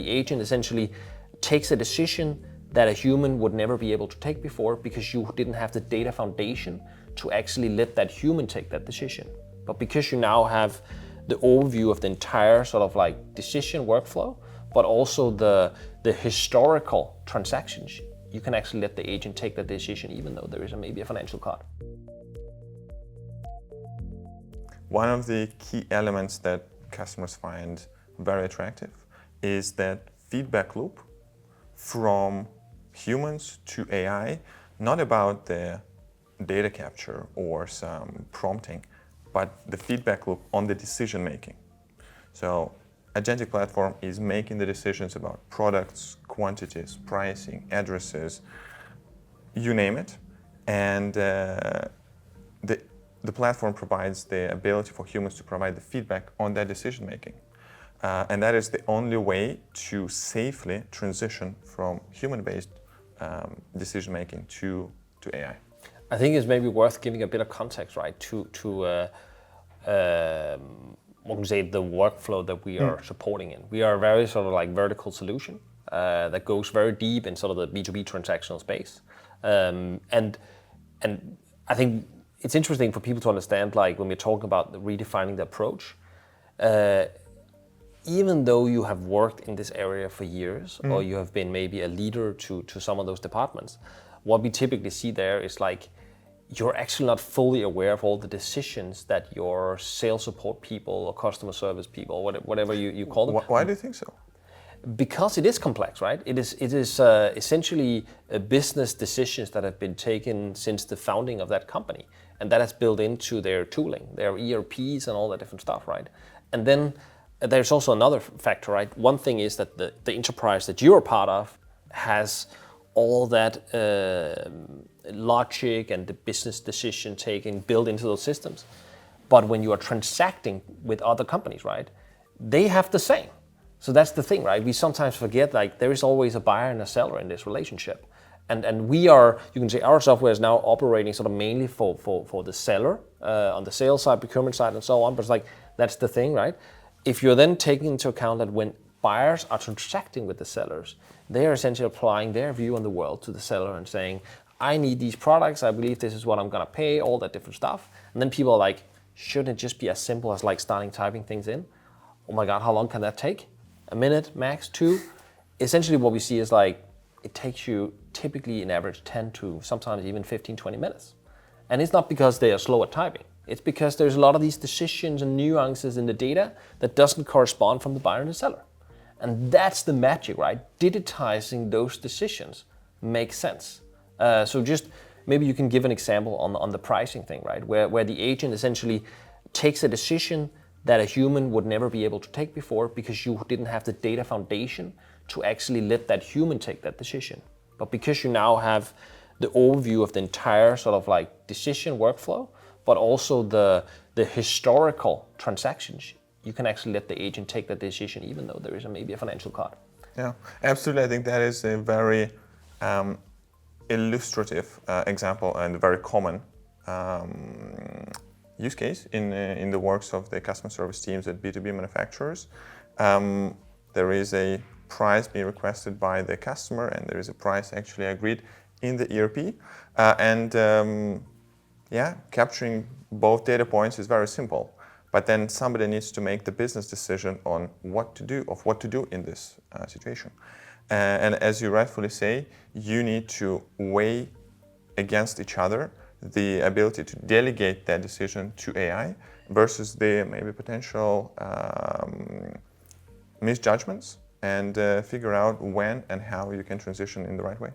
the agent essentially takes a decision that a human would never be able to take before because you didn't have the data foundation to actually let that human take that decision. But because you now have the overview of the entire sort of like decision workflow, but also the historical transactions, you can actually let the agent take that decision even though there is maybe a financial cost. One of the key elements that customers find very attractive is that feedback loop from humans to AI, not about the data capture or some prompting, but the feedback loop on the decision making. So agentic platform is making the decisions about products, quantities, pricing, addresses, you name it, and the platform provides the ability for humans to provide the feedback on that decision making. And that is the only way to safely transition from human-based decision making to AI. I think it's maybe worth giving a bit of context, right, to what can say the workflow that we are supporting in. We are a very sort of like vertical solution that goes very deep in sort of the B2B transactional space, and I think it's interesting for people to understand, like when we're talking about redefining the approach. Even though you have worked in this area for years, or you have been maybe a leader to some of those departments, what we typically see there is like you're actually not fully aware of all the decisions that your sales support people or customer service people, whatever you call them. Why do you think so? Because it is complex, right? It is essentially business decisions that have been taken since the founding of that company, and that has built into their tooling, their ERPs and all that different stuff, right? And then there's also another factor, right? One thing is that the enterprise that you're a part of has all that logic and the business decision taking built into those systems. But when you are transacting with other companies, right, they have the same. So that's the thing, right? We sometimes forget like there is always a buyer and a seller in this relationship. And we are, you can say our software is now operating sort of mainly for the seller on the sales side, procurement side and so on. But it's like, that's the thing, right? If you're then taking into account that when buyers are transacting with the sellers, they are essentially applying their view on the world to the seller and saying, I need these products, I believe this is what I'm gonna pay, all that different stuff. And then people are like, shouldn't it just be as simple as like starting typing things in? Oh my God, how long can that take? A minute, max 2? Essentially what we see is like, it takes you typically an average 10 to sometimes even 15, 20 minutes. And it's not because they are slow at typing. It's because there's a lot of these decisions and nuances in the data that doesn't correspond from the buyer and the seller. And that's the magic, right? Digitizing those decisions makes sense. So just maybe you can give an example on the pricing thing, right? Where the agent essentially takes a decision that a human would never be able to take before because you didn't have the data foundation to actually let that human take that decision. But because you now have the overview of the entire sort of like decision workflow, but also the historical transactions, you can actually let the agent take that decision even though there is maybe a financial cost. Yeah, absolutely. I think that is a very illustrative example and very common use case in the works of the customer service teams at B2B manufacturers. There is a price being requested by the customer and there is a price actually agreed in the ERP. Capturing both data points is very simple, but then somebody needs to make the business decision on what to do in this situation. And as you rightfully say, you need to weigh against each other the ability to delegate that decision to AI versus the maybe potential misjudgments and figure out when and how you can transition in the right way.